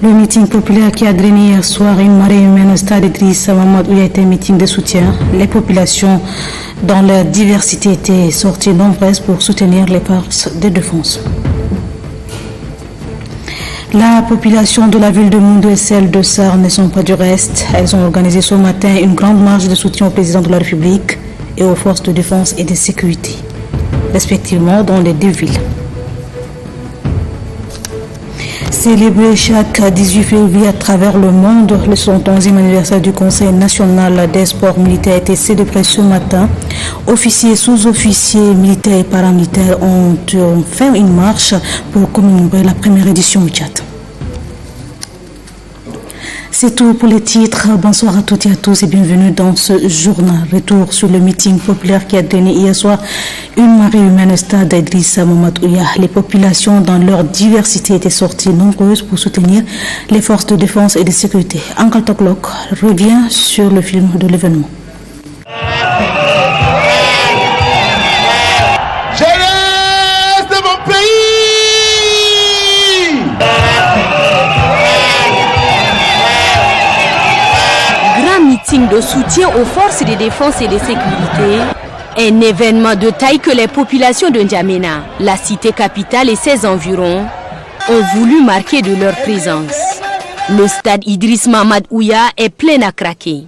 Le meeting populaire qui a drainé hier soir une marée humaine au stade Idrissa Mamadou a été un meeting de soutien. Les populations, dans leur diversité, étaient sorties nombreuses pour soutenir les forces de défense. La population de la ville de Moundou et celle de Sarre ne sont pas du reste. Elles ont organisé ce matin une grande marche de soutien au président de la République et aux forces de défense et de sécurité, respectivement dans les deux villes. Célébré chaque 18 février à travers le monde, le 71e anniversaire du Conseil national des sports militaires a été célébré ce matin. Officiers, sous-officiers, militaires et paramilitaires ont fait une marche pour commémorer la première édition au Tchad. C'est tout pour les titres. Bonsoir à toutes et à tous et bienvenue dans ce journal. Retour sur le meeting populaire qui a donné hier soir une marée humaine au stade Idrissa Mamadou. Les populations dans leur diversité étaient sorties nombreuses pour soutenir les forces de défense et de sécurité. Uncle Toklok revient sur le film de l'événement. De soutien aux forces de défense et de sécurité, un événement de taille que les populations de N'Djamena, la cité capitale et ses environs, ont voulu marquer de leur présence. Le stade Idriss Mamadou Ouya est plein à craquer.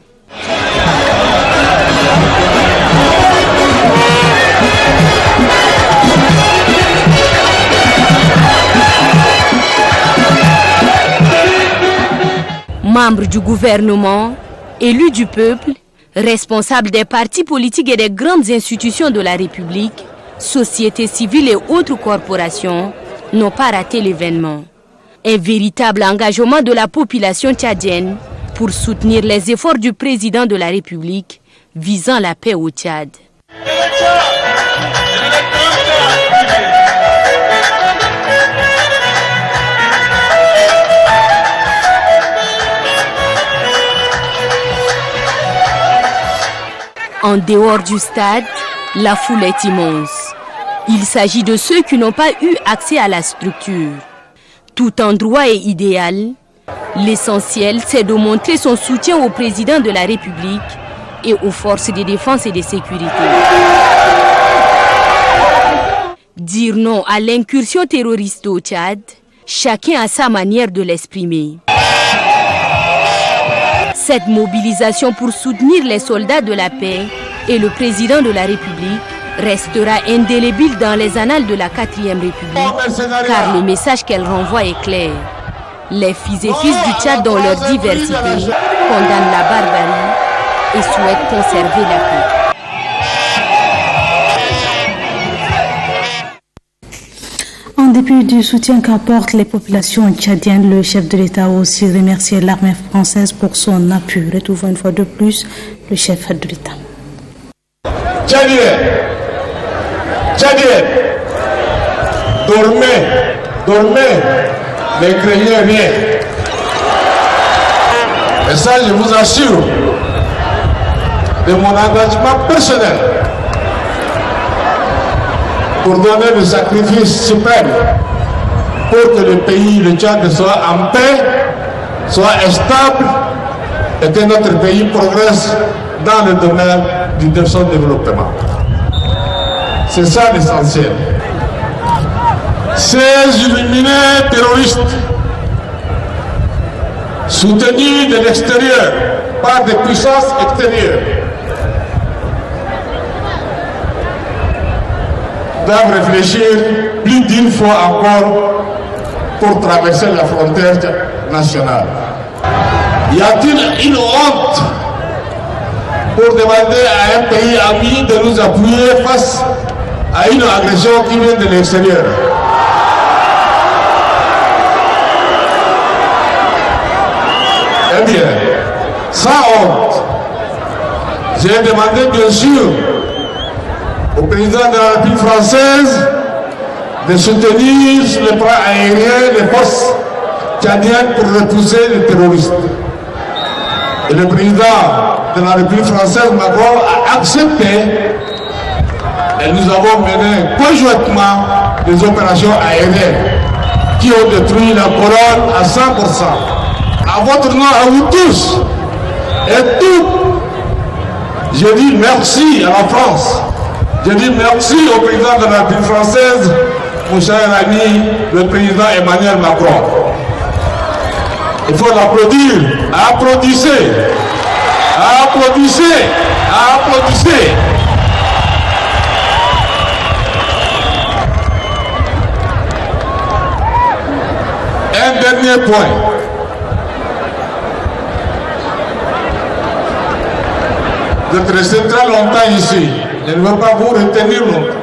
Membres du gouvernement, élus du peuple, responsables des partis politiques et des grandes institutions de la République, sociétés civiles et autres corporations n'ont pas raté l'événement. Un véritable engagement de la population tchadienne pour soutenir les efforts du président de la République visant la paix au Tchad. En dehors du stade, la foule est immense. Il s'agit de ceux qui n'ont pas eu accès à la structure. Tout endroit est idéal. L'essentiel, c'est de montrer son soutien au président de la République et aux forces de défense et de sécurité. Dire non à l'incursion terroriste au Tchad, chacun a sa manière de l'exprimer. Cette mobilisation pour soutenir les soldats de la paix et le président de la République restera indélébile dans les annales de la 4e République, car le message qu'elle renvoie est clair. Les fils et fils du Tchad dans leur diversité condamnent la barbarie et souhaitent conserver la paix. En dépit du soutien qu'apportent les populations tchadiennes, le chef de l'État a aussi remercié l'armée française pour son appui. Retrouvons une fois de plus le chef de l'État. Tchadiens, dormez, ne craignez rien. Et ça, je vous assure, de mon engagement personnel, pour donner le sacrifice suprême pour que le pays, le Tchad, soit en paix, soit stable et que notre pays progresse dans le domaine de son développement. C'est ça l'essentiel. Ces illuminés terroristes, soutenus de l'extérieur par des puissances extérieures, doivent réfléchir plus d'une fois encore pour traverser la frontière nationale. Y a-t-il une honte pour demander à un pays ami de nous appuyer face à une agression qui vient de l'extérieur? Eh bien, sans honte, j'ai demandé bien sûr au président de la République française de soutenir sur le plan aérien les forces tchadiennes pour repousser les terroristes. Et le président de la République française, Macron, a accepté et nous avons mené conjointement des opérations aériennes qui ont détruit la couronne à 100%. À votre nom, à vous tous et toutes, je dis merci à la France. Je dis merci au président de la République française, mon cher ami, le président Emmanuel Macron. Il faut l'applaudir. Applaudissez. Applaudissez. Applaudissez. Un dernier point. Vous êtes resté très longtemps ici. Je ne veux pas vous retenir longtemps.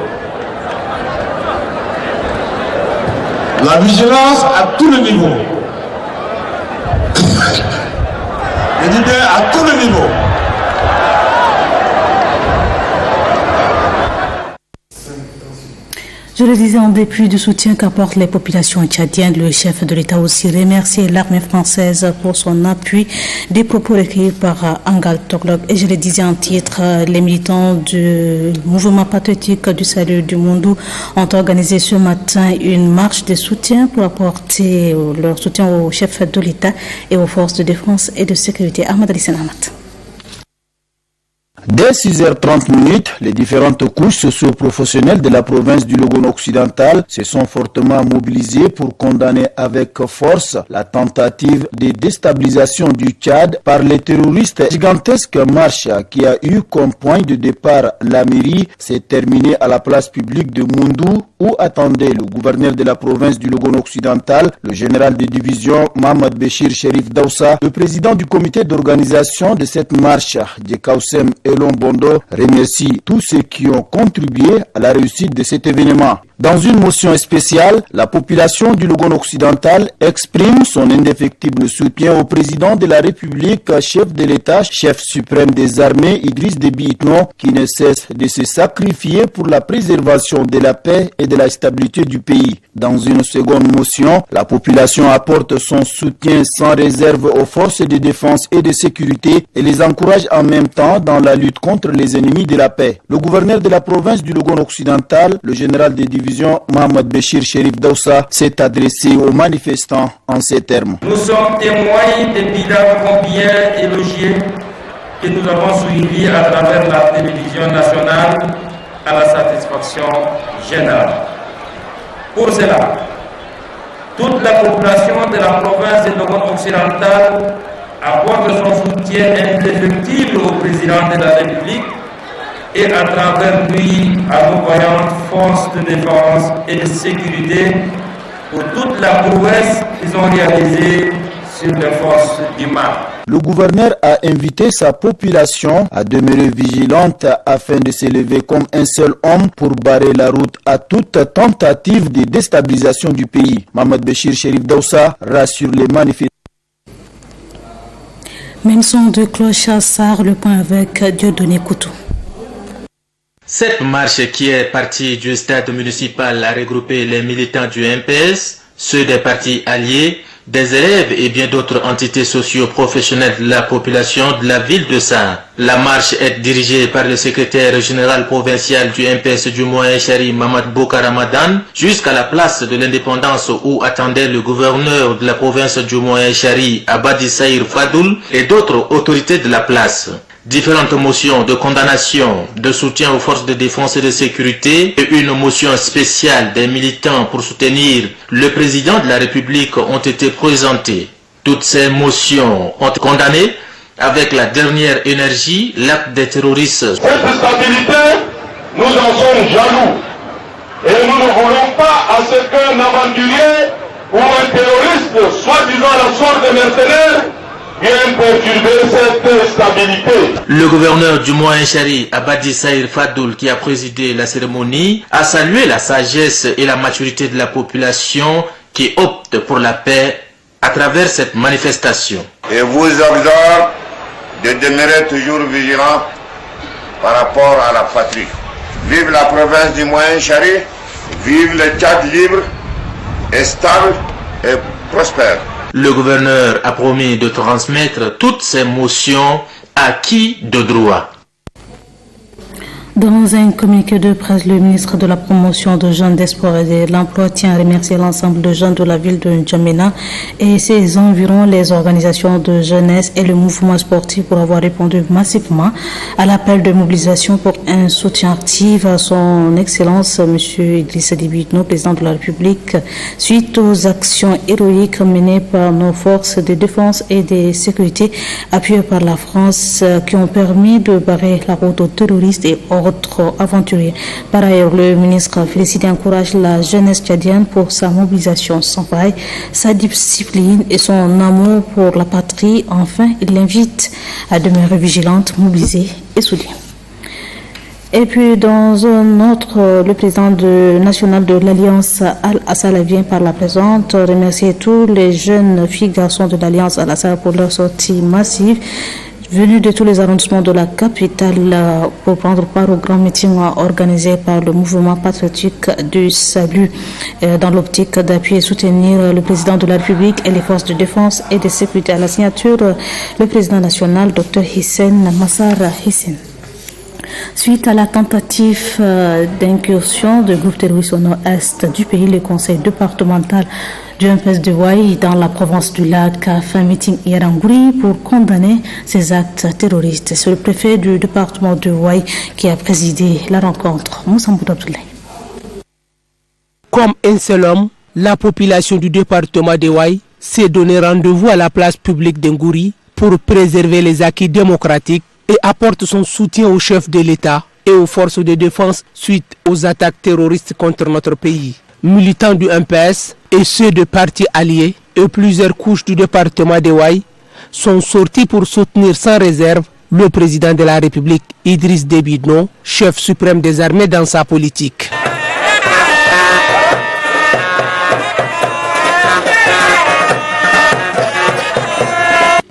La vigilance à tous les niveaux. Je dis bien à tous les niveaux. Je le disais, en dépit du soutien qu'apportent les populations tchadiennes, le chef de l'État aussi remercié l'armée française pour son appui. Des propos recueillis par Angal Toglog. Et je le disais en titre, les militants du mouvement patriotique du salut du Mondou ont organisé ce matin une marche de soutien pour apporter leur soutien au chef de l'État et aux forces de défense et de sécurité. Ahmad Ali Senamat. Dès 6h30, les différentes couches socio-professionnelles de la province du Logone occidental se sont fortement mobilisées pour condamner avec force la tentative de déstabilisation du Tchad par les terroristes. Gigantesque marche qui a eu comme point de départ la mairie s'est terminée à la place publique de Mondou où attendait le gouverneur de la province du Logone occidental, le général de division Mohamed Béchir Chérif Daoussa. Le président du comité d'organisation de cette marche, Djekaoussem Elon Bondo, remercie tous ceux qui ont contribué à la réussite de cet événement. Dans une motion spéciale, la population du Logone occidental exprime son indéfectible soutien au président de la République, chef de l'État, chef suprême des armées, Idriss Déby Itno, qui ne cesse de se sacrifier pour la préservation de la paix et de la stabilité du pays. Dans une seconde motion, la population apporte son soutien sans réserve aux forces de défense et de sécurité et les encourage en même temps dans la lutte contre les ennemis de la paix. Le gouverneur de la province du Logone occidental, le général de division Mohamed Béchir Chérif Daoussa, s'est adressé aux manifestants en ces termes. Nous sommes témoins des bilans combien élogiés que nous avons suivis à travers la télévision nationale à la satisfaction générale. Pour cela, toute la population de la province de Logone occidental apporte son soutien indéfectible au président de la République et à travers lui à nos voyantes forces de défense et de sécurité pour toute la prouesse qu'ils ont réalisée sur les forces du mal. Le gouverneur a invité sa population à demeurer vigilante afin de s'élever comme un seul homme pour barrer la route à toute tentative de déstabilisation du pays. Mohamed Béchir Chérif Daoussa rassure les manifestants. Même son de cloche à Sarr, le point avec Dieudonné Koutou. Cette marche qui est partie du stade municipal a regroupé les militants du MPS, ceux des partis alliés, des élèves et bien d'autres entités socio-professionnelles de la population de la ville de Sarr. La marche est dirigée par le secrétaire général provincial du MPS du Moyen-Chari, Mamad Boka Ramadan, jusqu'à la place de l'indépendance où attendait le gouverneur de la province du Moyen-Chari, Abadi Saïr Fadoul, et d'autres autorités de la place. Différentes motions de condamnation, de soutien aux forces de défense et de sécurité et une motion spéciale des militants pour soutenir le président de la République ont été présentées. Toutes ces motions ont condamné avec la dernière énergie l'acte des terroristes. Cette stabilité, nous en sommes jaloux et nous ne voulons pas à ce qu'un aventurier ou un terroriste, soi-disant la sorte de mercenaires, viennent perturber cette stabilité. Le gouverneur du Moyen-Chari, Abadi Saïr Fadoul, qui a présidé la cérémonie, a salué la sagesse et la maturité de la population qui opte pour la paix à travers cette manifestation. Et vous exhorte de demeurer toujours vigilants par rapport à la patrie. Vive la province du Moyen-Chari, vive le Tchad libre, et stable et prospère. Le gouverneur a promis de transmettre toutes ces motions à qui de droit. Dans un communiqué de presse, le ministre de la Promotion de jeunes, des Sports et de l'Emploi tient à remercier l'ensemble de jeunes de la ville de N'Djamena et ses environs, les organisations de jeunesse et le mouvement sportif pour avoir répondu massivement à l'appel de mobilisation pour un soutien actif à son Excellence M. Idrissa Déby Itno, président de la République, suite aux actions héroïques menées par nos forces de défense et de sécurité appuyées par la France qui ont permis de barrer la route aux terroristes et autres aventuriers. Par ailleurs, le ministre félicite et encourage la jeunesse tchadienne pour sa mobilisation sans faille, sa discipline et son amour pour la patrie. Enfin, il l'invite à demeurer vigilante, mobilisée et soudée. Et puis, dans un autre, le président national de l'Alliance Al-Assala vient par la présente remercier tous les jeunes filles et garçons de l'Alliance Al-Assala pour leur sortie massive venus de tous les arrondissements de la capitale pour prendre part au grand meeting organisé par le mouvement patriotique du salut dans l'optique d'appuyer et soutenir le président de la République et les forces de défense et de sécurité. À la signature, le président national, Dr Hissène Massar Hissène. Suite à la tentative d'incursion de groupes terroristes au nord-est du pays, le conseil départemental du MPS de Ouaï dans la province du Lac a fait un meeting hier en Gouiri pour condamner ces actes terroristes. C'est le préfet du département de Ouaï qui a présidé la rencontre. Moussa Abdoulaye. Comme un seul homme, la population du département de Ouaï s'est donné rendez-vous à la place publique d'Ngouri pour préserver les acquis démocratiques et apporte son soutien au chef de l'État et aux forces de défense suite aux attaques terroristes contre notre pays. Militants du MPS et ceux de partis alliés et plusieurs couches du département de Ouaï sont sortis pour soutenir sans réserve le président de la République, Idriss Déby Itno, chef suprême des armées dans sa politique.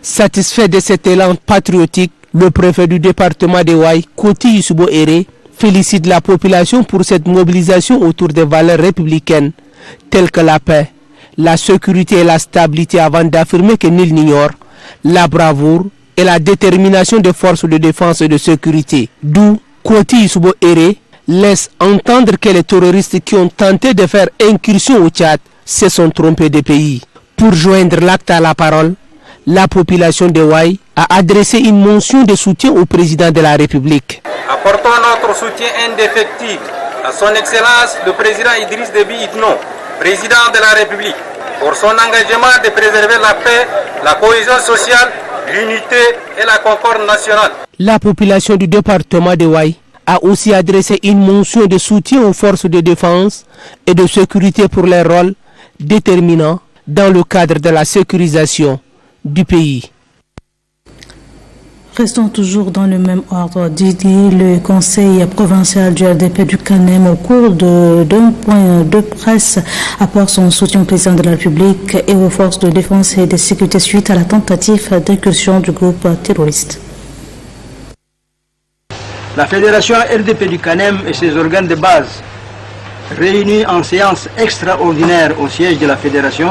Satisfait de cet élan patriotique, le préfet du département de Ouaï, Koti Yusubo Ere, félicite la population pour cette mobilisation autour des valeurs républicaines telles que la paix, la sécurité et la stabilité avant d'affirmer que nul n'ignore la bravoure et la détermination des forces de défense et de sécurité. D'où Koti Yusubo Ere laisse entendre que les terroristes qui ont tenté de faire incursion au Tchad se sont trompés de pays. Pour joindre l'acte à la parole, la population de Ouaï a adressé une motion de soutien au président de la République. Apportons notre soutien indéfectible à son Excellence le président Idriss Déby Itno, président de la République, pour son engagement de préserver la paix, la cohésion sociale, l'unité et la concorde nationale. La population du département de Ouaï a aussi adressé une motion de soutien aux forces de défense et de sécurité pour leur rôle déterminant dans le cadre de la sécurisation du pays. Restons toujours dans le même ordre d'idées. Le conseil provincial du RDP du Canem, au cours d'un point de presse, apporte son soutien au président de la République et aux forces de défense et de sécurité suite à la tentative d'incursion du groupe terroriste. La fédération RDP du Canem et ses organes de base, réunis en séance extraordinaire au siège de la fédération,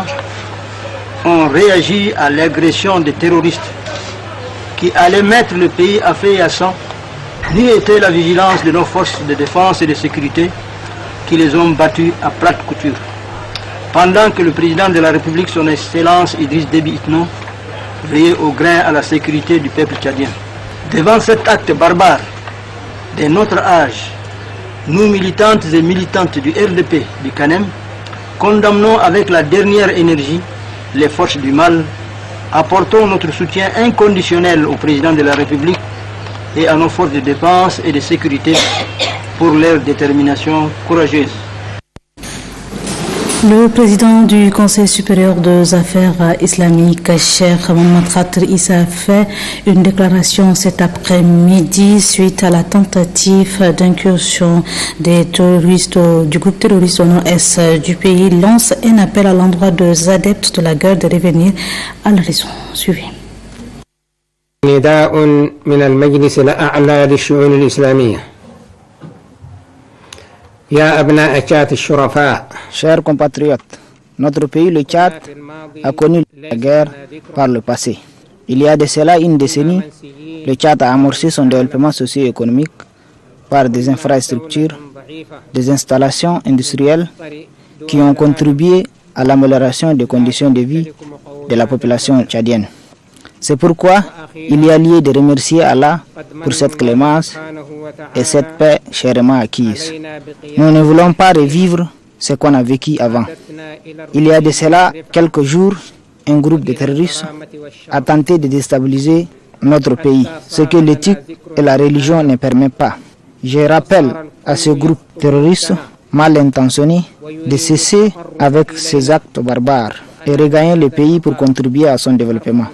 ont réagi à l'agression des terroristes qui allaient mettre le pays à feu et à sang, ni était la vigilance de nos forces de défense et de sécurité qui les ont battus à plate couture. Pendant que le président de la République, son Excellence Idriss Déby Itno, veillait au grain à la sécurité du peuple tchadien. Devant cet acte barbare de notre âge, nous militantes et militantes du RDP du Canem, condamnons avec la dernière énergie les forces du mal, apportons notre soutien inconditionnel au président de la République et à nos forces de défense et de sécurité pour leur détermination courageuse. Le président du Conseil supérieur des affaires islamiques, Cheikh Mohamed Khatri Issa, a fait une déclaration cet après-midi suite à la tentative d'incursion des terroristes du groupe terroriste au nord-est du pays. Il lance un appel à l'endroit des adeptes de la guerre de revenir à la raison. Suivez. نداء من المجلس الأعلى للشؤون الإسلامية. Chers compatriotes, notre pays, le Tchad, a connu la guerre par le passé. Il y a de cela une décennie, le Tchad a amorcé son développement socio-économique par des infrastructures, des installations industrielles qui ont contribué à l'amélioration des conditions de vie de la population tchadienne. C'est pourquoi il y a lieu de remercier Allah pour cette clémence et cette paix chèrement acquise. Nous ne voulons pas revivre ce qu'on a vécu avant. Il y a de cela quelques jours, un groupe de terroristes a tenté de déstabiliser notre pays, ce que l'éthique et la religion ne permettent pas. Je rappelle à ce groupe terroriste mal intentionné de cesser avec ces actes barbares et regagner le pays pour contribuer à son développement.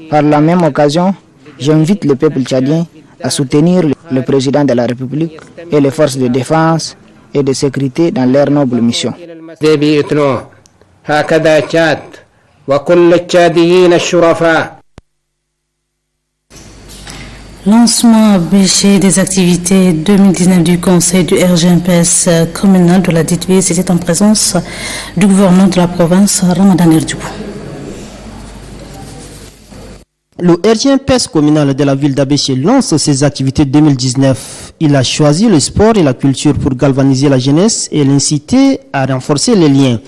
Par la même occasion, j'invite le peuple tchadien à soutenir le président de la République et les forces de défense et de sécurité dans leur noble mission. Lancement bêché des activités 2019 du Conseil du RGMPS communal de la dite ville, c'était en présence du gouverneur de la province, Ramadan Erdjoubou. Le RGMPS communal de la ville d'Abéché lance ses activités 2019. Il a choisi le sport et la culture pour galvaniser la jeunesse et l'inciter à renforcer les liens.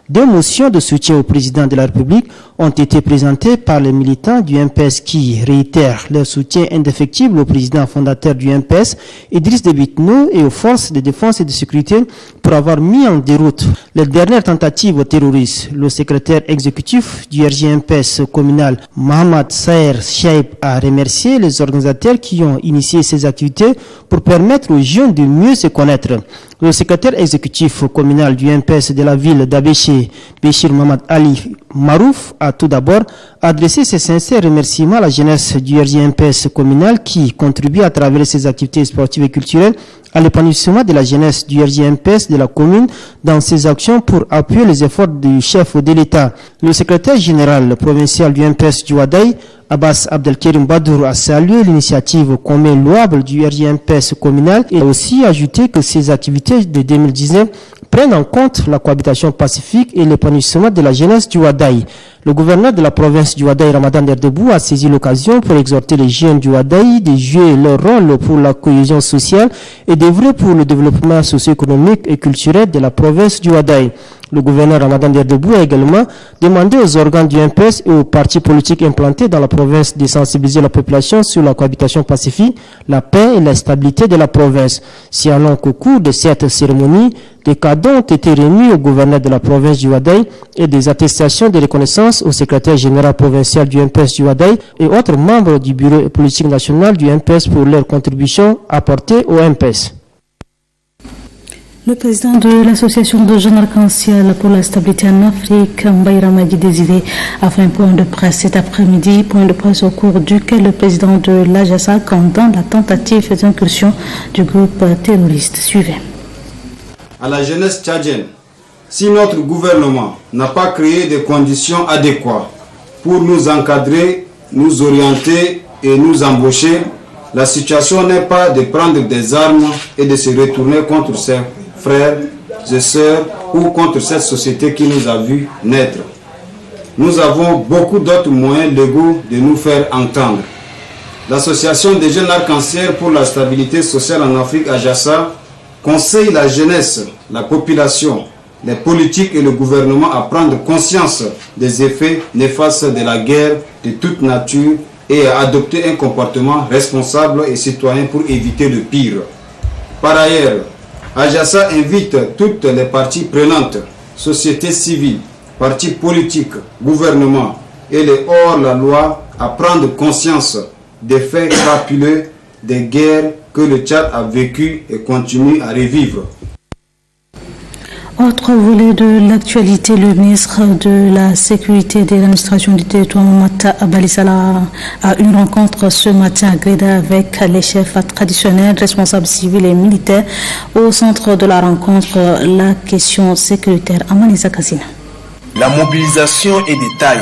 Deux motions de soutien au président de la République ont été présentées par les militants du MPS qui réitèrent leur soutien indéfectible au président fondateur du MPS, Idriss Déby Itno, et aux forces de défense et de sécurité pour avoir mis en déroute les dernières tentatives terroristes. Le secrétaire exécutif du RGMPS communal, Mohamed Saher Chaib, a remercié les organisateurs qui ont initié ces activités pour permettre aux jeunes de mieux se connaître. Le secrétaire exécutif communal du MPS de la ville d'Abéché, Béchir Mohamed Ali Marouf, a tout d'abord adressé ses sincères remerciements à la jeunesse du RGMPS communal qui contribue à travers ses activités sportives et culturelles à l'épanouissement de la jeunesse du RGMPS de la commune dans ses actions pour appuyer les efforts du chef de l'État. Le secrétaire général provincial du MPS du Wadaï, Abbas Abdelkerim Badour, a salué l'initiative commune louable du RGMPS communal et a aussi ajouté que ces activités de 2019 prennent en compte la cohabitation pacifique et l'épanouissement de la jeunesse du Wadaï. Le gouverneur de la province du Wadaï, Ramadan Erdjoubou, a saisi l'occasion pour exhorter les jeunes du Wadaï de jouer leur rôle pour la cohésion sociale et d'œuvrer pour le développement socio-économique et culturel de la province du Wadaï. Le gouverneur Ramadan Erdjoubou a également demandé aux organes du MPS et aux partis politiques implantés dans la province de sensibiliser la population sur la cohabitation pacifique, la paix et la stabilité de la province. Si alors qu'au cours de cette cérémonie, des cadeaux ont été remis au gouverneur de la province du Wadaï et des attestations de reconnaissance au secrétaire général provincial du MPS du Wadaï et autres membres du bureau politique national du MPS pour leur contribution apportée au MPS. Le président de l'association de jeunes arc-en-ciel pour la stabilité en Afrique, Mbaïra Magui Désiré, a fait un point de presse cet après-midi, point de presse au cours duquel le président de l'AJASA condamne la tentative d'incursion du groupe terroriste. Suivez. À la jeunesse tchadienne, si notre gouvernement n'a pas créé des conditions adéquates pour nous encadrer, nous orienter et nous embaucher, la situation n'est pas de prendre des armes et de se retourner contre ses frères et sœurs ou contre cette société qui nous a vu naître. Nous avons beaucoup d'autres moyens légaux de nous faire entendre. L'association des jeunes arc-en-ciel pour la stabilité sociale en Afrique, AJASA, conseille la jeunesse, la population, les politiques et le gouvernement à prendre conscience des effets néfastes de la guerre de toute nature et à adopter un comportement responsable et citoyen pour éviter le pire. Par ailleurs, AJASA invite toutes les parties prenantes, société civile, partis politiques, gouvernement et les hors-la-loi à prendre conscience des faits crapuleux des guerres que le Tchad a vécu et continue à revivre. Autre volet de l'actualité, le ministre de la Sécurité et de l'administration du territoire, Mamata Abalisala, a eu une rencontre ce matin à Gréda avec les chefs traditionnels, responsables civils et militaires. Au centre de la rencontre, la question sécuritaire. Amanisa Kassina. La mobilisation est de taille.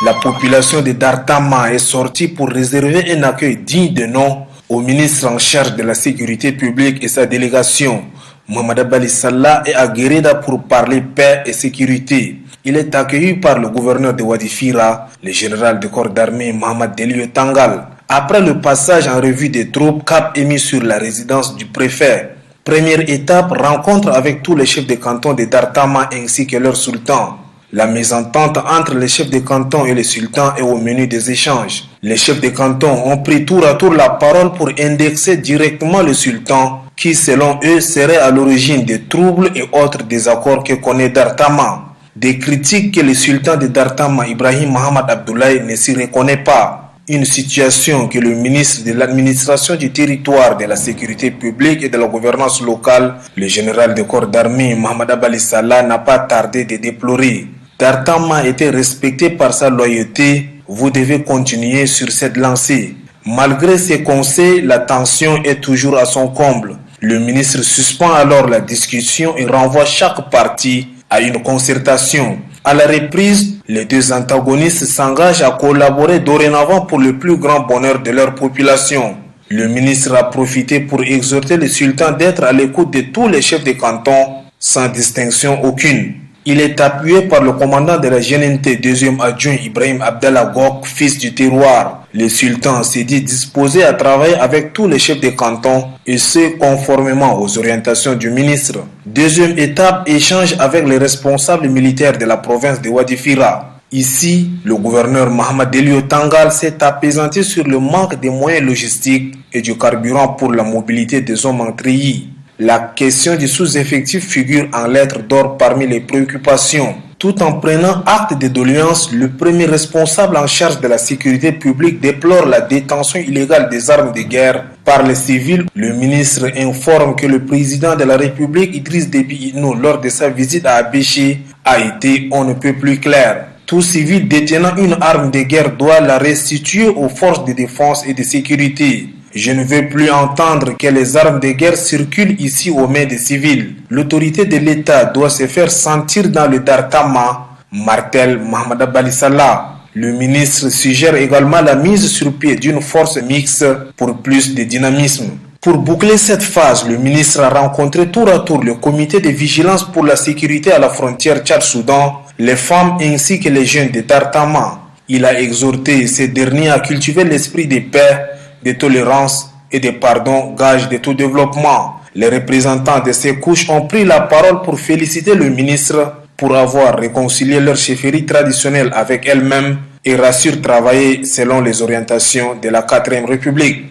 La population de Dartama est sortie pour réserver un accueil digne de nom au ministre en charge de la sécurité publique et sa délégation. Mohamed Abali Salah est à Guéreda pour parler paix et sécurité. Il est accueilli par le gouverneur de Wadi Fira, le général de corps d'armée Mohamed Delio Tangal. Après le passage en revue des troupes, cap émis sur la résidence du préfet. Première étape, rencontre avec tous les chefs de canton de Dartama ainsi que leur sultan. La mésentente entre les chefs de canton et les sultans est au menu des échanges. Les chefs de canton ont pris tour à tour la parole pour indexer directement le sultan, qui selon eux serait à l'origine des troubles et autres désaccords que connaît Dartama. Des critiques que le sultan de Dartama, Ibrahim Mohamed Abdoulaye, ne s'y reconnaît pas. Une situation que le ministre de l'administration du territoire, de la sécurité publique et de la gouvernance locale, le général de corps d'armée Mohamed Abali Salah, n'a pas tardé de déplorer. Dartama a été respecté par sa loyauté, vous devez continuer sur cette lancée. Malgré ces conseils, la tension est toujours à son comble. Le ministre suspend alors la discussion et renvoie chaque partie à une concertation. À la reprise, les deux antagonistes s'engagent à collaborer dorénavant pour le plus grand bonheur de leur population. Le ministre a profité pour exhorter le sultan d'être à l'écoute de tous les chefs de canton, sans distinction aucune. Il est appuyé par le commandant de la GNT, deuxième adjoint Ibrahim Abdallah Gok, fils du terroir. Le sultan s'est dit disposé à travailler avec tous les chefs de canton et ce conformément aux orientations du ministre. Deuxième étape, échange avec les responsables militaires de la province de Wadifira. Ici, le gouverneur Mohamed Elio Tangal s'est apaisanti sur le manque de moyens logistiques et du carburant pour la mobilité des hommes en treillis. La question du sous-effectif figure en lettres d'or parmi les préoccupations. Tout en prenant acte de doléances, le premier responsable en charge de la sécurité publique déplore la détention illégale des armes de guerre par les civils. Le ministre informe que le président de la République, Idriss Déby Itno, lors de sa visite à Abéché, a été on ne peut plus clair. Tout civil détenant une arme de guerre doit la restituer aux forces de défense et de sécurité. Je ne veux plus entendre que les armes de guerre circulent ici aux mains des civils. L'autorité de l'État doit se faire sentir dans le Dartama, martèle Mohamed Abali Salah. Le ministre suggère également la mise sur pied d'une force mixte pour plus de dynamisme. Pour boucler cette phase, le ministre a rencontré tour à tour le comité de vigilance pour la sécurité à la frontière Tchad-Soudan, les femmes ainsi que les jeunes de Dartama. Il a exhorté ces derniers à cultiver l'esprit de paix, de tolérance et de pardon, gage de tout développement. Les représentants de ces couches ont pris la parole pour féliciter le ministre pour avoir réconcilié leur chefferie traditionnelle avec elle-même et rassurent travailler selon les orientations de la 4e République.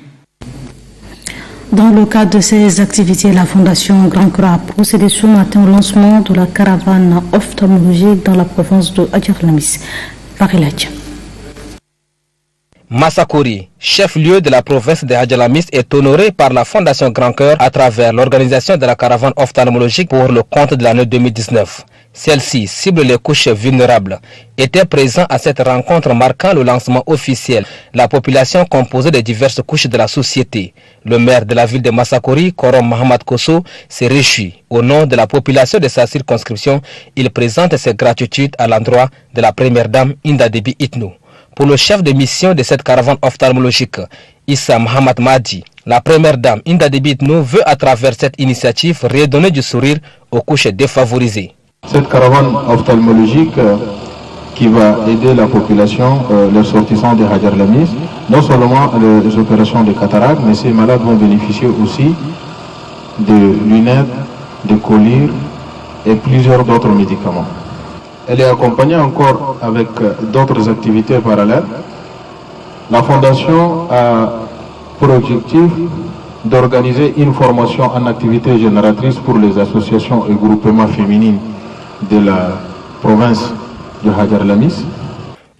Dans le cadre de ces activités, la Fondation Grand Croix a procédé ce matin au lancement de la caravane ophtalmologique dans la province de Adjalamis. Paris-Ladj. Massakori, chef-lieu de la province de Adjalamis, est honoré par la Fondation Grand Cœur à travers l'organisation de la caravane ophtalmologique pour le compte de l'année 2019. Celle-ci cible les couches vulnérables. Était présent à cette rencontre marquant le lancement officiel. La population composée de diverses couches de la société. Le maire de la ville de Massakori, Korom Mohamed Kosso, s'est réjoui. Au nom de la population de sa circonscription, il présente ses gratitudes à l'endroit de la première dame Inda Déby Itno. Pour le chef de mission de cette caravane ophtalmologique, Issa Mohamed Mahdi, la première dame Inda Déby Itno veut à travers cette initiative redonner du sourire aux couches défavorisées. Cette caravane ophtalmologique qui va aider la population, les sortissants de Adjalamis, non seulement les opérations de cataracte, mais ces malades vont bénéficier aussi de lunettes, de collyres et plusieurs d'autres médicaments. Elle est accompagnée encore avec d'autres activités parallèles. La Fondation a pour objectif d'organiser une formation en activité génératrice pour les associations et groupements féminines de la province de Adjalamis.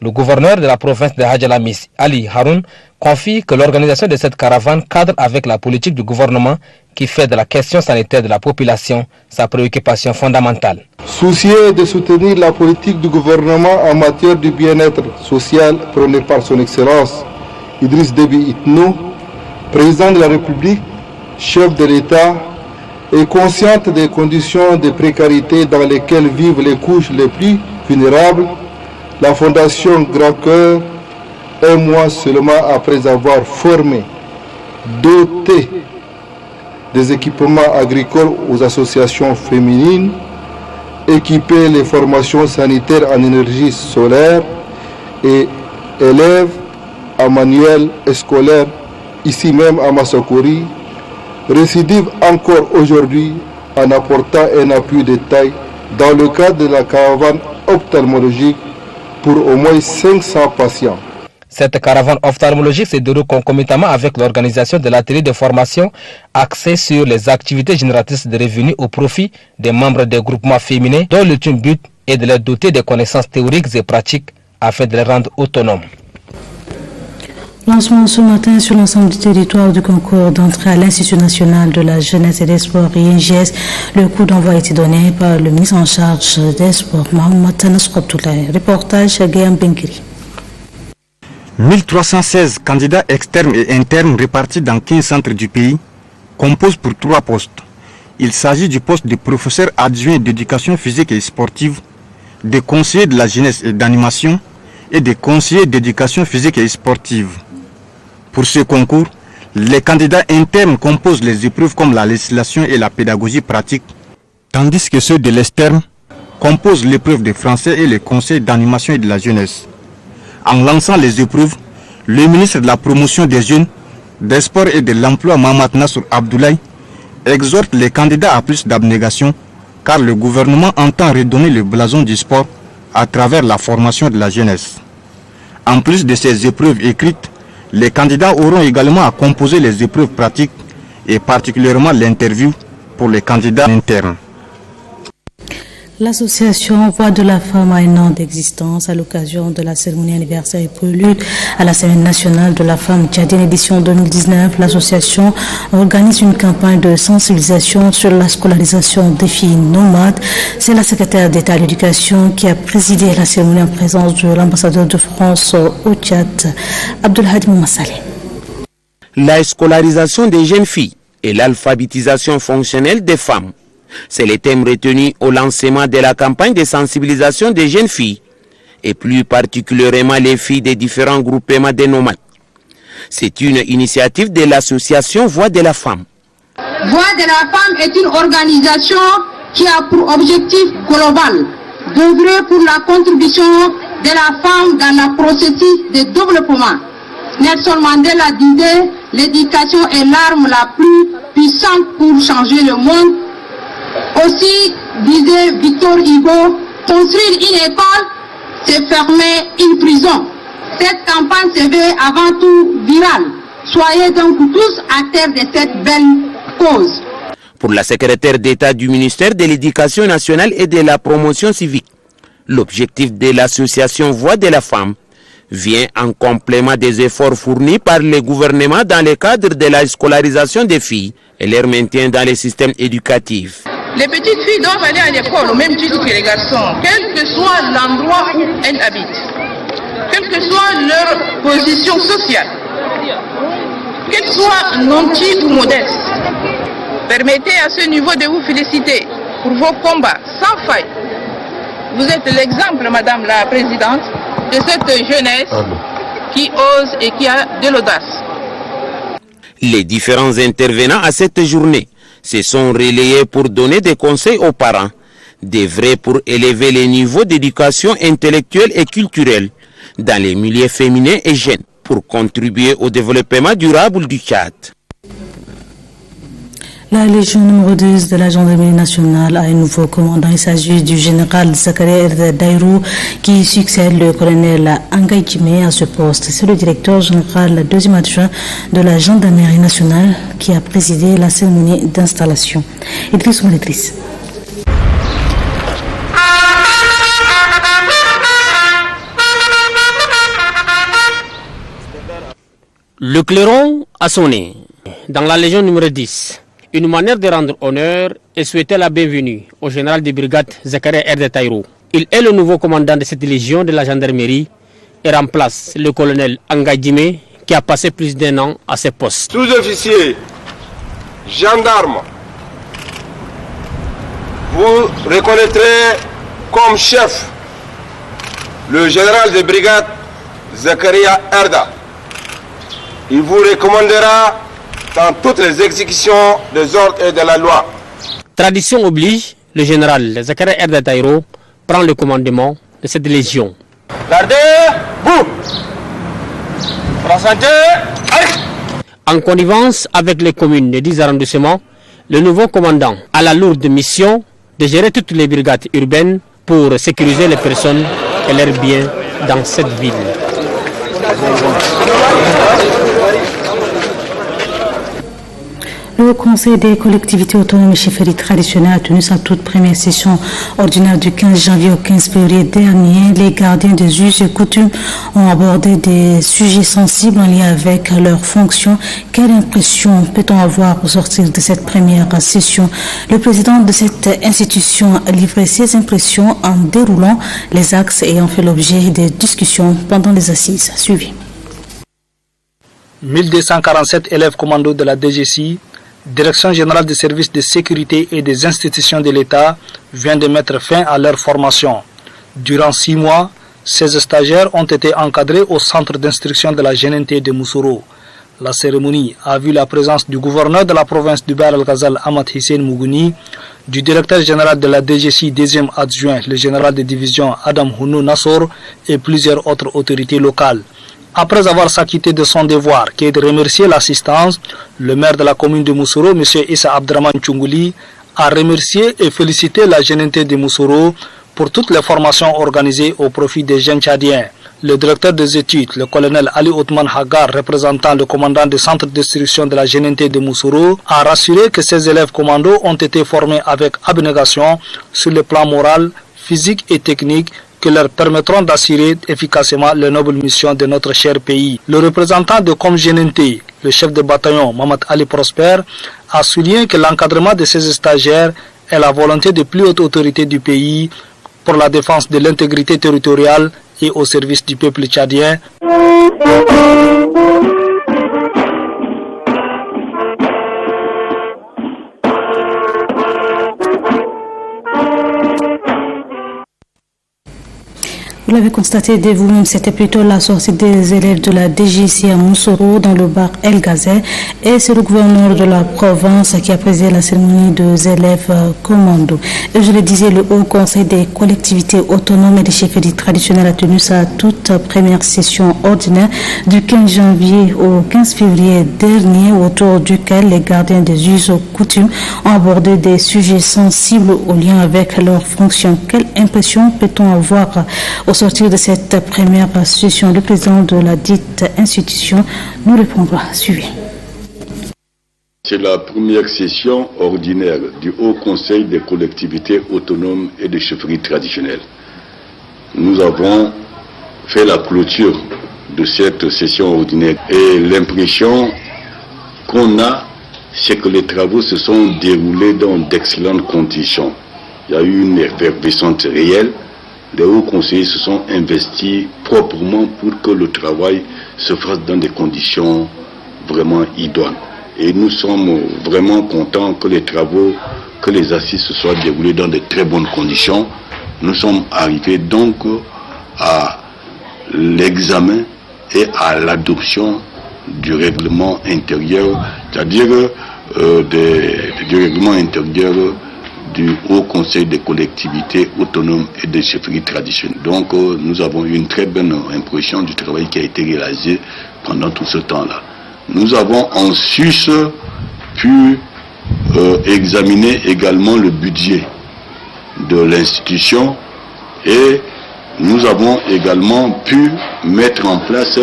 Le gouverneur de la province de Adjalamis, Ali Haroun, confie que l'organisation de cette caravane cadre avec la politique du gouvernement qui fait de la question sanitaire de la population sa préoccupation fondamentale. Soucieux de soutenir la politique du gouvernement en matière de bien-être social prônée par son Excellence Idriss Déby Itno, président de la République, chef de l'État, est consciente des conditions de précarité dans lesquelles vivent les couches les plus vulnérables. La Fondation Grand Cœur, un mois seulement après avoir formé, doté des équipements agricoles aux associations féminines, équipé les formations sanitaires en énergie solaire et élève à manuel et scolaire, ici même à Massakori, récidive encore aujourd'hui en apportant un appui de taille dans le cadre de la caravane ophtalmologique pour au moins 500 patients. Cette caravane ophtalmologique se déroule concomitamment avec l'organisation de l'atelier de formation axé sur les activités génératrices de revenus au profit des membres des groupements féminins dont l'ultime but est de les doter de connaissances théoriques et pratiques afin de les rendre autonomes. Lancement ce matin sur l'ensemble du territoire du concours d'entrée à l'Institut national de la jeunesse et des sports INGS. Le coup d'envoi a été donné par le ministre en charge des sports, Mohamed Tanassou Abdoulaye. Reportage Guillaume Benkiri. 1316 candidats externes et internes répartis dans 15 centres du pays composent pour 3 postes. Il s'agit du poste de professeur adjoint d'éducation physique et sportive, de conseiller de la jeunesse et d'animation et de conseiller d'éducation physique et sportive. Pour ce concours, les candidats internes composent les épreuves comme la législation et la pédagogie pratique, tandis que ceux de l'externe composent l'épreuve de français et les conseils d'animation et de la jeunesse. En lançant les épreuves, le ministre de la promotion des jeunes, des sports et de l'emploi, Mohamed Tanassou Abdoulaye, exhorte les candidats à plus d'abnégation, car le gouvernement entend redonner le blason du sport à travers la formation de la jeunesse. En plus de ces épreuves écrites, les candidats auront également à composer les épreuves pratiques et particulièrement l'interview pour les candidats internes. L'association Voix de la Femme a un an d'existence à l'occasion de la cérémonie anniversaire et prélude à la Semaine nationale de la femme tchadienne édition 2019. L'association organise une campagne de sensibilisation sur la scolarisation des filles nomades. C'est la secrétaire d'État à l'éducation qui a présidé la cérémonie en présence de l'ambassadeur de France au Tchad, Abdelhadi Moumassale. La scolarisation des jeunes filles et l'alphabétisation fonctionnelle des femmes. C'est le thème retenu au lancement de la campagne de sensibilisation des jeunes filles, et plus particulièrement les filles des différents groupements de nomades. C'est une initiative de l'association Voix de la Femme. Voix de la Femme est une organisation qui a pour objectif global d'œuvrer pour la contribution de la femme dans le processus de développement. Nelson Mandela disait « L'éducation est l'arme la plus puissante pour changer le monde ». Aussi, disait Victor Hugo, construire une école, c'est fermer une prison. Cette campagne se veut avant tout virale. Soyez donc tous acteurs de cette belle cause. Pour la secrétaire d'État du ministère de l'Éducation nationale et de la promotion civique, l'objectif de l'association Voix de la Femme vient en complément des efforts fournis par le gouvernement dans le cadre de la scolarisation des filles et leur maintien dans les systèmes éducatifs. Les petites filles doivent aller à l'école au même titre que les garçons, quel que soit l'endroit où elles habitent, quelle que soit leur position sociale, qu'elles soient nantis ou modestes. Permettez à ce niveau de vous féliciter pour vos combats sans faille. Vous êtes l'exemple, Madame la Présidente, de cette jeunesse qui ose et qui a de l'audace. Les différents intervenants à cette journée se sont relayés pour donner des conseils aux parents, d'œuvrer pour élever les niveaux d'éducation intellectuelle et culturelle dans les milieux féminins et jeunes pour contribuer au développement durable du Tchad. La Légion numéro 10 de la Gendarmerie nationale a un nouveau commandant. Il s'agit du général Zakaria Dairou qui succède le colonel Angay Djimé à ce poste. C'est le directeur général, le deuxième adjoint de la Gendarmerie nationale qui a présidé la cérémonie d'installation. Idriss Oumaledriss. Le clairon a sonné dans la Légion numéro 10. Une manière de rendre honneur et souhaiter la bienvenue au général de brigade Zakaria Dairou. Il est le nouveau commandant de cette légion de la gendarmerie et remplace le colonel Angay Djimé qui a passé plus d'1 an à ce poste. Sous-officier, gendarme, vous reconnaîtrez comme chef le général de brigade Zakaria Erda. Il vous recommandera dans toutes les exécutions des ordres et de la loi. Tradition oblige, le général Zakaria Dairou prend le commandement de cette légion. Gardez, vous. En connivence avec les communes des 10 arrondissements, le nouveau commandant a la lourde mission de gérer toutes les brigades urbaines pour sécuriser les personnes et leurs biens dans cette ville. Le Conseil des collectivités autonomes et chefferies traditionnelles a tenu sa toute première session ordinaire du 15 janvier au 15 février dernier. Les gardiens des us et coutumes ont abordé des sujets sensibles en lien avec leurs fonctions. Quelle impression peut-on avoir au sortir de cette première session? Le président de cette institution a livré ses impressions en déroulant les axes ayant fait l'objet des discussions pendant les assises suivies. 1247 élèves commandos de la DGSI, Direction générale des services de sécurité et des institutions de l'État, vient de mettre fin à leur formation. Durant 6 mois, 16 stagiaires ont été encadrés au centre d'instruction de la GNT de Moussoro. La cérémonie a vu la présence du gouverneur de la province du Bahr el-Ghazal, Ahmad Hissène Mougouni, du directeur général de la DGSI, deuxième adjoint, le général de division Adam Hounou Nassor et plusieurs autres autorités locales. Après avoir s'acquitté de son devoir, qui est de remercier l'assistance, le maire de la commune de Moussoro, M. Issa Abdraman Tchoungouli, a remercié et félicité la GNT de Moussoro pour toutes les formations organisées au profit des jeunes tchadiens. Le directeur des études, le colonel Ali Othman Hagar, représentant le commandant du centre d'instruction de la GNT de Moussoro, a rassuré que ces élèves commandos ont été formés avec abnégation sur le plan moral, physique et technique, qui leur permettront d'assurer efficacement les nobles missions de notre cher pays. Le représentant de ComGNT, le chef de bataillon Mamad Ali Prosper, a souligné que l'encadrement de ces stagiaires est la volonté des plus hautes autorités du pays pour la défense de l'intégrité territoriale et au service du peuple tchadien. Vous l'avez constaté dès vous-même, c'était plutôt la sortie des élèves de la DGSI à Moussoro dans le Bahr el-Ghazal, et c'est le gouverneur de la province qui a présidé la cérémonie des élèves commando. Et je le disais, le Haut Conseil des collectivités autonomes et des chefferies traditionnelles a tenu sa toute première session ordinaire du 15 janvier au 15 février dernier, autour duquel les gardiens des us et coutumes ont abordé des sujets sensibles au lien avec leurs fonctions. Quelle impression peut-on avoir au sortir de cette première session? Le président de la dite institution nous répondra. Suivez. C'est la première session ordinaire du Haut Conseil des collectivités autonomes et des chefferies traditionnelles. Nous avons fait la clôture de cette session ordinaire et l'impression qu'on a, c'est que les travaux se sont déroulés dans d'excellentes conditions. Il y a eu une effervescence réelle. Les hauts conseillers se sont investis proprement pour que le travail se fasse dans des conditions vraiment idoines. Et nous sommes vraiment contents que les travaux, que les assises se soient déroulées dans de très bonnes conditions. Nous sommes arrivés donc à l'examen et à l'adoption du règlement intérieur, c'est-à-dire du règlement intérieur du Haut Conseil des collectivités autonomes et des chefferies traditionnelles. Donc nous avons eu une très bonne impression du travail qui a été réalisé pendant tout ce temps-là. Nous avons en sus pu examiner également le budget de l'institution et nous avons également pu mettre en place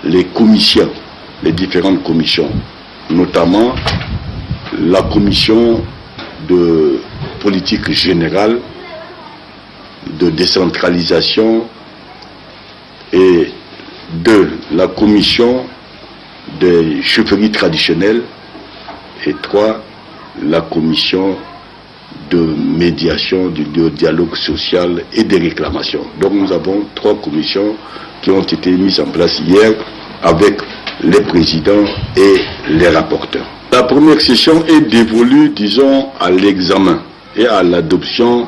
les commissions, les différentes commissions, notamment la commission de politique générale, de décentralisation et de la commission des chefferies traditionnelles et 3, la commission de médiation, du dialogue social et des réclamations. Donc nous avons 3 commissions qui ont été mises en place hier avec les présidents et les rapporteurs. La première session est dévolue, disons, à l'examen et à l'adoption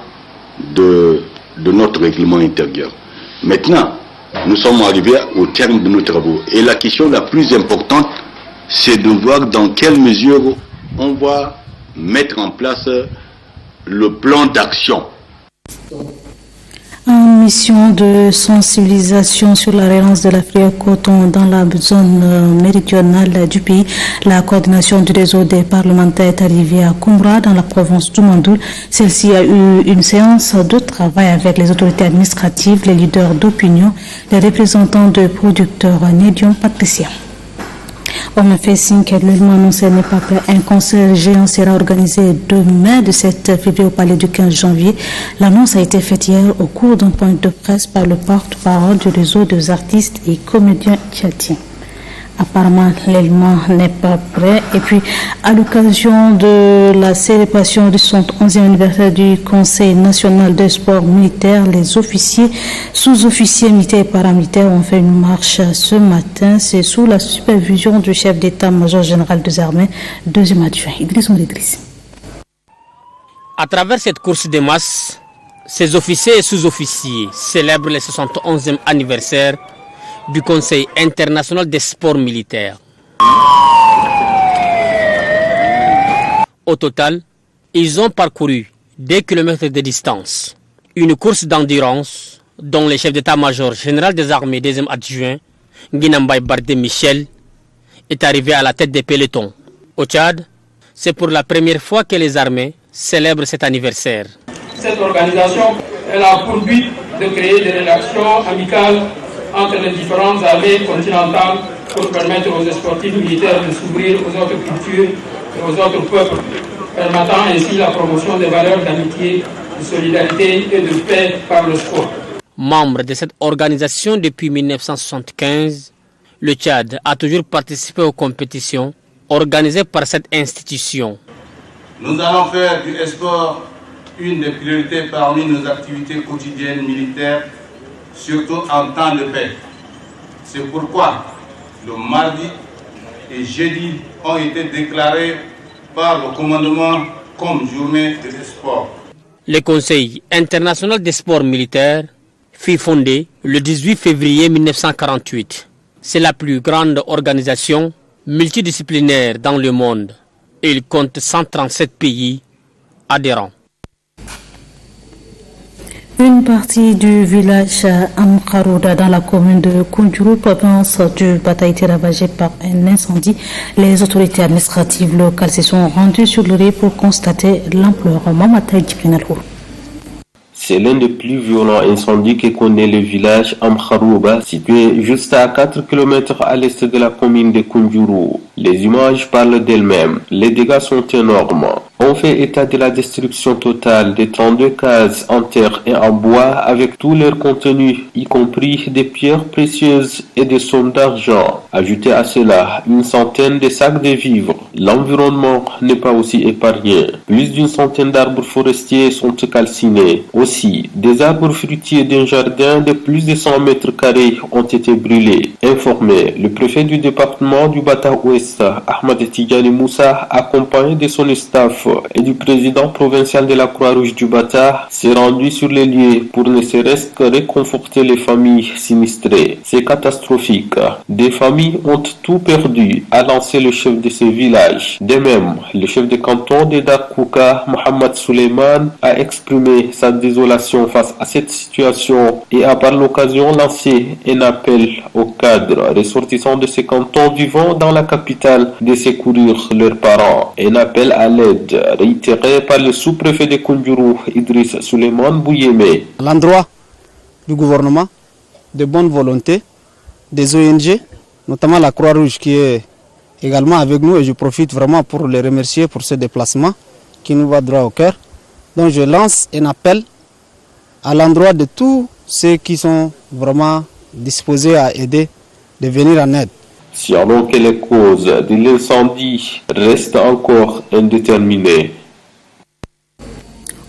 de notre règlement intérieur. Maintenant, nous sommes arrivés au terme de nos travaux. Et la question la plus importante, c'est de voir dans quelle mesure on va mettre en place le plan d'action. En mission de sensibilisation sur la relance de la filière coton dans la zone méridionale du pays. La coordination du réseau des parlementaires est arrivée à Koumbra, dans la province du Mandoul. Celle-ci a eu une séance de travail avec les autorités administratives, les leaders d'opinion, les représentants de producteurs. Nédion Patricia. On a fait signe que l'élément annoncé n'est pas prêt. Un concert géant sera organisé demain de 7 février au palais du 15 janvier. L'annonce a été faite hier au cours d'un point de presse par le porte-parole du réseau des artistes et comédiens tchadiens. Apparemment, l'élément n'est pas prêt. Et puis, à l'occasion de la célébration du 71e anniversaire du Conseil national des sports militaires, les officiers, sous-officiers militaires et paramilitaires ont fait une marche ce matin. C'est sous la supervision du chef d'état-major général des armées, deuxième adjoint, Idriss Idriss. À travers cette course des masses, ces officiers et sous-officiers célèbrent le 71e anniversaire du Conseil international des sports militaires. Au total, ils ont parcouru 2 km de distance. Une course d'endurance dont le chef d'état-major général des armées deuxième adjoint, Guinambay Bardé Michel, est arrivé à la tête des pelotons. Au Tchad, c'est pour la première fois que les armées célèbrent cet anniversaire. Cette organisation a pour but de créer des relations amicales entre les différentes armées continentales pour permettre aux sportifs militaires de s'ouvrir aux autres cultures et aux autres peuples, permettant ainsi la promotion des valeurs d'amitié, de solidarité et de paix par le sport. Membre de cette organisation depuis 1975, le Tchad a toujours participé aux compétitions organisées par cette institution. Nous allons faire du sport une des priorités parmi nos activités quotidiennes militaires, surtout en temps de paix. C'est pourquoi le mardi et jeudi ont été déclarés par le commandement comme journée de sport. Le Conseil international des sports militaires fut fondé le 18 février 1948. C'est la plus grande organisation multidisciplinaire dans le monde et il compte 137 pays adhérents. Une partie du village Amkharouda dans la commune de Koundjourou, province du Bata, a été ravagée par un incendie. Les autorités administratives locales se sont rendues sur le lieu pour constater l'ampleur. C'est l'un des plus violents incendies que connaît le village Amkharouba, situé juste à 4 km à l'est de la commune de Koundjourou. Les images parlent d'elles-mêmes. Les dégâts sont énormes. On fait état de la destruction totale de 32 cases en terre et en bois avec tout leur contenu, y compris des pierres précieuses et des sommes d'argent. Ajoutez à cela une centaine de sacs de vivres. L'environnement n'est pas aussi épargné. Plus d'une centaine d'arbres forestiers sont calcinés. Aussi, des arbres fruitiers d'un jardin de plus de 100 mètres carrés ont été brûlés. Informé, le préfet du département du Bata-Ouest, Ahmed Tidjani Moussa, accompagné de son staff et du président provincial de la Croix-Rouge du Bata, s'est rendu sur les lieux pour ne serait-ce que réconforter les familles sinistrées. C'est catastrophique. Des familles ont tout perdu, a lancé le chef de ce village. De même, le chef de canton de Darkouka, Mohamed Suleiman, a exprimé sa désolation face à cette situation et a par l'occasion lancé un appel aux cadres ressortissants de ces cantons vivant dans la capitale de secourir leurs parents. Un appel à l'aide réitéré par le sous-préfet de Koundjourou, Idriss Suleiman Bouyemé. À l'endroit du gouvernement, de bonne volonté, des ONG, notamment la Croix-Rouge qui est également avec nous, et je profite vraiment pour les remercier pour ce déplacement qui nous va droit au cœur. Donc je lance un appel à l'endroit de tous ceux qui sont vraiment disposés à aider, de venir en aide. Sinon que les causes de l'incendie restent encore indéterminées.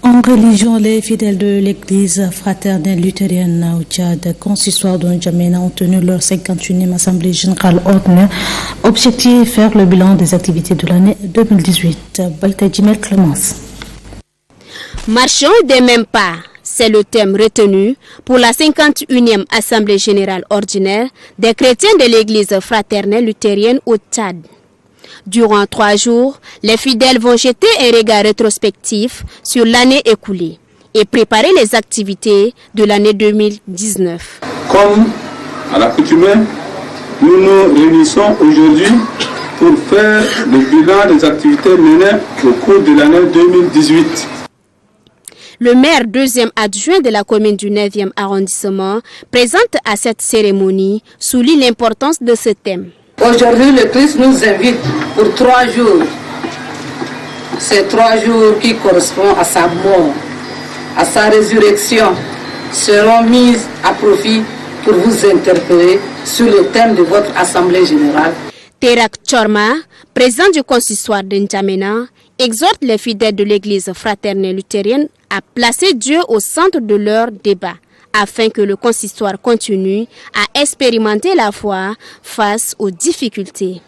En religion, les fidèles de l'église fraternelle luthérienne au Tchad, consistoire de N'Djamena, ont tenu leur 51e assemblée générale ordinaire. Objectif, faire le bilan des activités de l'année 2018. Baïta Jimel Clémence. Marchons des mêmes pas. C'est le thème retenu pour la 51e Assemblée générale ordinaire des chrétiens de l'église fraternelle luthérienne au Tchad. Durant 3 jours, les fidèles vont jeter un regard rétrospectif sur l'année écoulée. et préparer les activités de l'année 2019. Comme à l'accoutumée, nous nous réunissons aujourd'hui pour faire le bilan des activités menées au cours de l'année 2018. Le maire deuxième adjoint de la commune du 9e arrondissement, présente à cette cérémonie, souligne l'importance de ce thème. Aujourd'hui, le Christ nous invite pour 3 jours. Ces 3 jours qui correspondent à sa mort, à sa résurrection, seront mis à profit pour vous interpeller sur le thème de votre assemblée générale. Terak Chorma, président du consistoire de N'Djamena, exhorte les fidèles de l'église fraternelle luthérienne à placer Dieu au centre de leur débat, afin que le consistoire continue à expérimenter la foi face aux difficultés.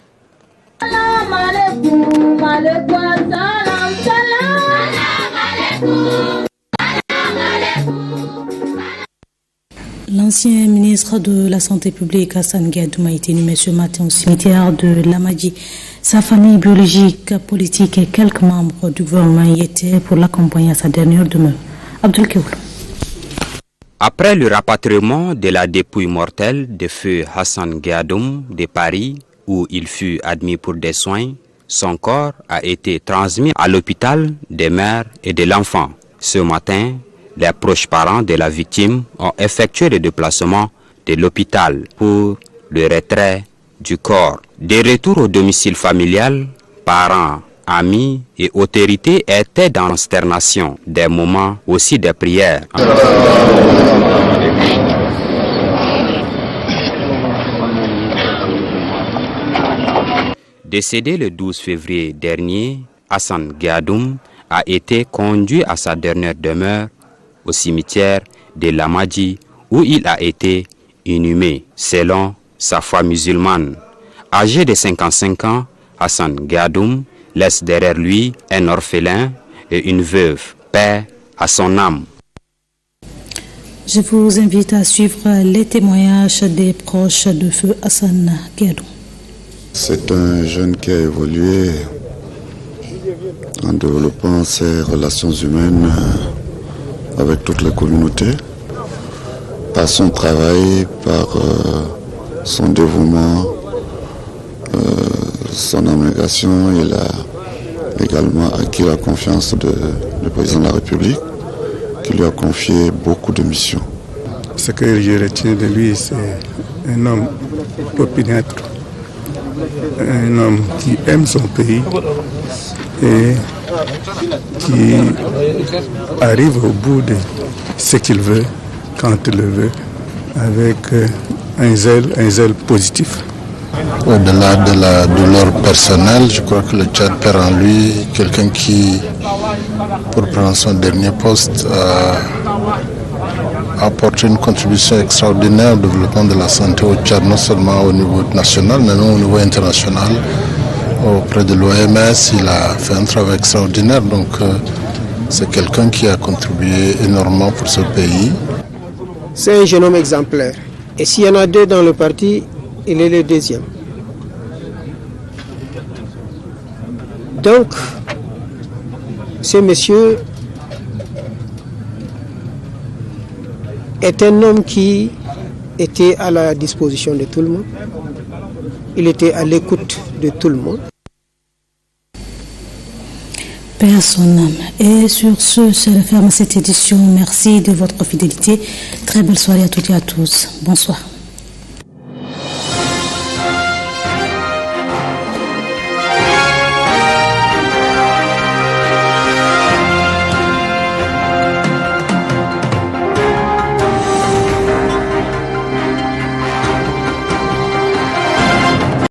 L'ancien ministre de la Santé publique, Hassan Gadoum, a été inhumé ce matin au cimetière de Lamadi. Sa famille biologique, politique et quelques membres du gouvernement y étaient pour l'accompagner à sa dernière demeure. Abdul Keoul. Après le rapatriement de la dépouille mortelle de feu Hassan Gadoum de Paris, où il fut admis pour des soins, son corps a été transmis à l'hôpital des mères et de l'enfant. Ce matin, les proches parents de la victime ont effectué le déplacement de l'hôpital pour le retrait du corps. De retour au domicile familial, parents, amis et autorités étaient dans l'consternation. Des moments aussi de prière. Décédé le 12 février dernier, Hassan Gadoum a été conduit à sa dernière demeure au cimetière de Lamadi où il a été inhumé selon sa foi musulmane. Âgé de 55 ans, Hassan Gadoum laisse derrière lui un orphelin et une veuve. Paix à son âme. Je vous invite à suivre les témoignages des proches de feu Hassan Gadoum. C'est un jeune qui a évolué en développant ses relations humaines avec toutes les communautés, par son travail, par son dévouement, son abnégation. Il a également acquis la confiance du président de la République, qui lui a confié beaucoup de missions. Ce que je retiens de lui, c'est un homme opiniâtre, un homme qui aime son pays et qui arrive au bout de ce qu'il veut, quand il le veut, avec un zèle positif. Au-delà de la douleur personnelle, je crois que le Tchad perd en lui quelqu'un qui, pour prendre son dernier poste, a apporté une contribution extraordinaire au développement de la santé au Tchad, non seulement au niveau national, mais au niveau international. Auprès de l'OMS, il a fait un travail extraordinaire, donc c'est quelqu'un qui a contribué énormément pour ce pays. C'est un jeune homme exemplaire. Et s'il y en a 2 dans le parti, il est le 2e. Donc, ce monsieur est un homme qui était à la disposition de tout le monde. Il était à l'écoute de tout le monde. Paix à son âme. Et sur ce, c'est la ferme cette édition. Merci de votre fidélité. Très belle soirée à toutes et à tous. Bonsoir.